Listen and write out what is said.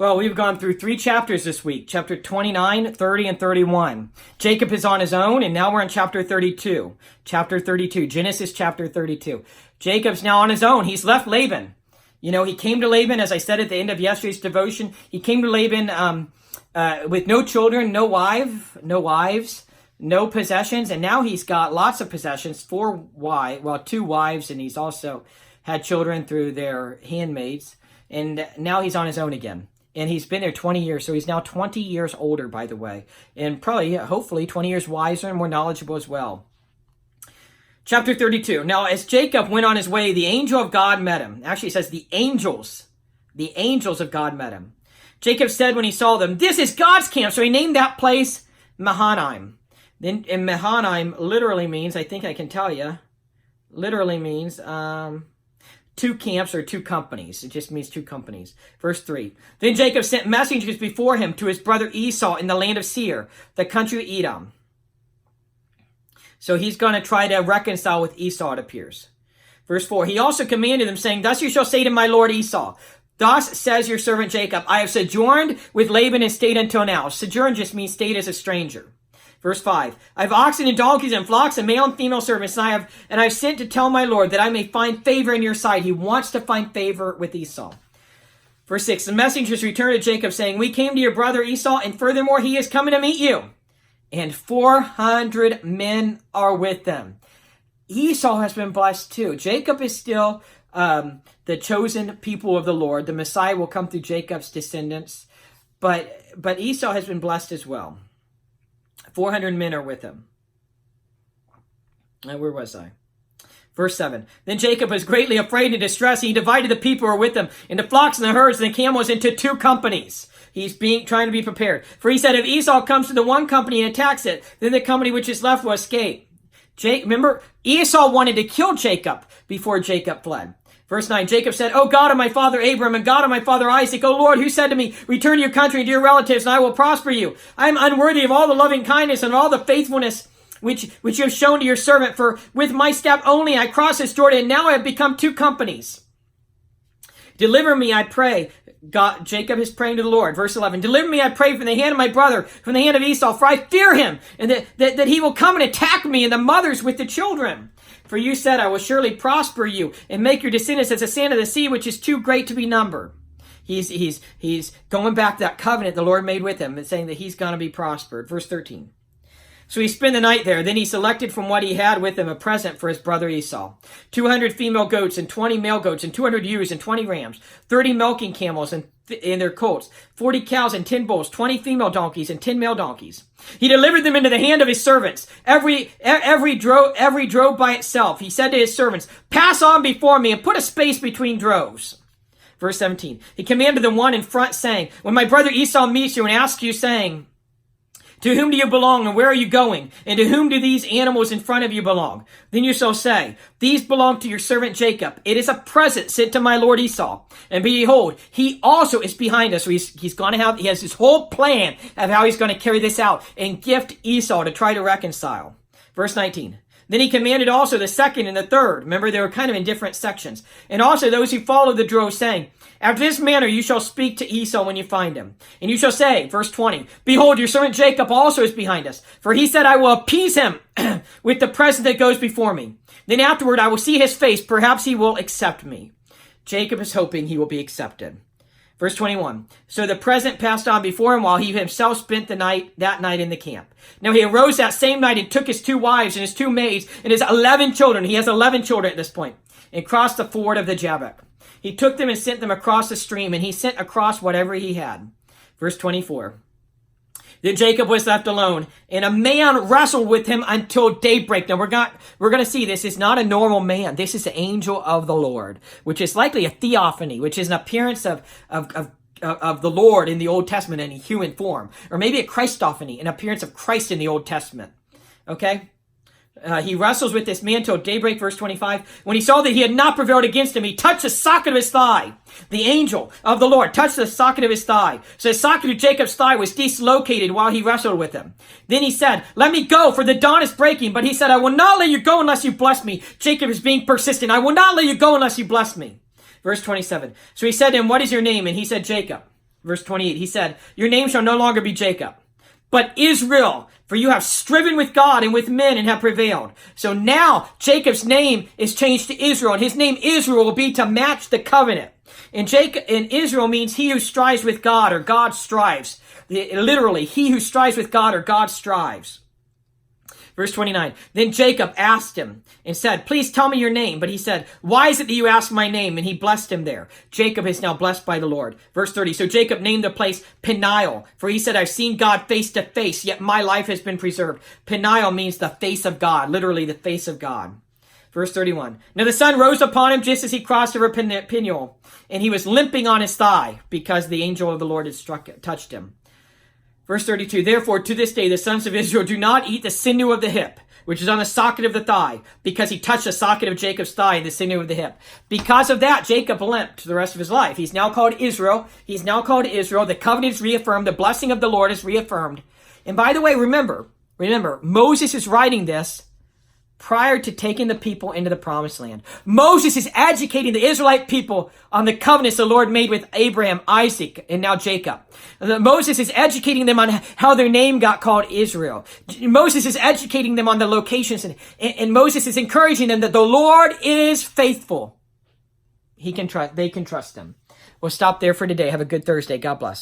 Well, we've gone through 3 chapters this week, chapter 29, 30, and 31. Jacob is on his own, and now we're in chapter 32. Chapter 32, Genesis chapter 32. Jacob's now on his own. He's left Laban. You know, he came to Laban, as I said at the end of yesterday's devotion, he came to Laban with no children, no wives, no possessions, and now he's got lots of possessions, 2 wives, and he's also had children through their handmaids, and now he's on his own again. And he's been there 20 years, so he's now 20 years older, by the way. And probably, hopefully, 20 years wiser and more knowledgeable as well. Chapter 32. Now, as Jacob went on his way, the angel of God met him. Actually, it says the angels of God met him. Jacob said when he saw them, "This is God's camp." So he named that place Mahanaim. Then, and Mahanaim literally means, I think I can tell you, literally means 2 camps or 2 companies. It just means 2 companies. Verse 3. Then Jacob sent messengers before him to his brother Esau in the land of Seir, the country of Edom. So he's going to try to reconcile with Esau, it appears. Verse 4. He also commanded them, saying, "Thus you shall say to my lord Esau, thus says your servant Jacob, I have sojourned with Laban and stayed until now." Sojourn just means stayed as a stranger. Verse 5, "I have oxen and donkeys and flocks and male and female servants, and I've sent to tell my lord that I may find favor in your sight." He wants to find favor with Esau. Verse 6, "The messengers returned to Jacob, saying, We came to your brother Esau, and furthermore he is coming to meet you. And 400 men are with them." Esau has been blessed too. Jacob is still the chosen people of the Lord. The Messiah will come through Jacob's descendants. But Esau has been blessed as well. 400 men are with him. Where was I? Verse 7. "Then Jacob was greatly afraid and distressed. He divided the people who were with him into flocks and the herds and the camels into 2 companies. He's trying to be prepared. For he said, if Esau comes to the one company and attacks it, then the company which is left will escape. Remember, Esau wanted to kill Jacob before Jacob fled. Verse 9, Jacob said, "O God of my father Abraham and God of my father Isaac, O Lord, who said to me, return to your country and to your relatives, and I will prosper you. I am unworthy of all the loving kindness and all the faithfulness which you have shown to your servant. For with my step only I crossed this Jordan, and now I have become 2 companies. Deliver me, I pray." Jacob is praying to the Lord. Verse 11, "Deliver me, I pray, from the hand of my brother, from the hand of Esau, for I fear him, and that he will come and attack me, and the mothers with the children. For you said, I will surely prosper you, and make your descendants as the sand of the sea, which is too great to be numbered." He's going back to that covenant the Lord made with him, and saying that he's going to be prospered. Verse 13. "So he spent the night there. Then he selected from what he had with him a present for his brother Esau. 200 female goats and 20 male goats and 200 ewes and 20 rams, 30 milking camels and their colts, 40 cows and 10 bulls, 20 female donkeys and 10 male donkeys. He delivered them into the hand of his servants. Every drove by itself. He said to his servants, pass on before me and put a space between droves." Verse 17. "He commanded the one in front, saying, when my brother Esau meets you and asks you, saying, to whom do you belong, and where are you going? And to whom do these animals in front of you belong? Then you shall say, these belong to your servant Jacob. It is a present sent to my lord Esau. And behold, he also is behind us." So he has his whole plan of how he's going to carry this out and gift Esau to try to reconcile. Verse 19. "Then he commanded also the second and the third." Remember, they were kind of in different sections. "And also those who followed the drove, saying, after this manner you shall speak to Esau when you find him. And you shall say," verse 20, "behold, your servant Jacob also is behind us. For he said, I will appease him with the present that goes before me. Then afterward I will see his face. Perhaps he will accept me." Jacob is hoping he will be accepted. Verse 21, "So the present passed on before him while he himself spent that night in the camp. Now he arose that same night and took his 2 wives and his 2 maids and his 11 children." He has 11 children at this point. "And crossed the ford of the Jabbok. He took them and sent them across the stream, and he sent across whatever he had." Verse 24. "Then Jacob was left alone, and a man wrestled with him until daybreak." Now we're going to see this is not a normal man. This is the angel of the Lord, which is likely a theophany, which is an appearance of the Lord in the Old Testament in a human form, or maybe a Christophany, an appearance of Christ in the Old Testament. Okay. He wrestles with this man till daybreak, verse 25. "When he saw that he had not prevailed against him, he touched the socket of his thigh." The angel of the Lord touched the socket of his thigh. So the socket of Jacob's thigh was dislocated while he wrestled with him. Then he said, "Let me go, for the dawn is breaking." But he said, "I will not let you go unless you bless me." Jacob is being persistent. "I will not let you go unless you bless me." Verse 27. "So he said to him, what is your name?" And he said, "Jacob." Verse 28, he said, your name shall no longer be Jacob, but Israel, for you have striven with God and with men and have prevailed. So now Jacob's name is changed to Israel, and his name Israel will be to match the covenant. And Israel means he who strives with God, or God strives. Literally, he who strives with God, or God strives. Verse 29, then Jacob asked him and said, please tell me your name. But he said, why is it that you ask my name? And he blessed him there. Jacob is now blessed by the Lord. Verse 30, so Jacob named the place Peniel, for he said, I've seen God face to face, yet my life has been preserved. Peniel means the face of God, literally the face of God. Verse 31, now the sun rose upon him just as he crossed over Peniel, and he was limping on his thigh because the angel of the Lord had touched him. Verse 32, therefore, to this day, the sons of Israel do not eat the sinew of the hip, which is on the socket of the thigh, because he touched the socket of Jacob's thigh and the sinew of the hip. Because of that, Jacob limped the rest of his life. He's now called Israel. He's now called Israel. The covenant is reaffirmed. The blessing of the Lord is reaffirmed. And by the way, remember, Moses is writing this prior to taking the people into the promised land. Moses is educating the Israelite people on the covenants the Lord made with Abraham, Isaac, and now Jacob. Moses is educating them on how their name got called Israel. Moses is educating them on the locations, and Moses is encouraging them that the Lord is faithful. They can trust him. We'll stop there for today. Have a good Thursday. God bless.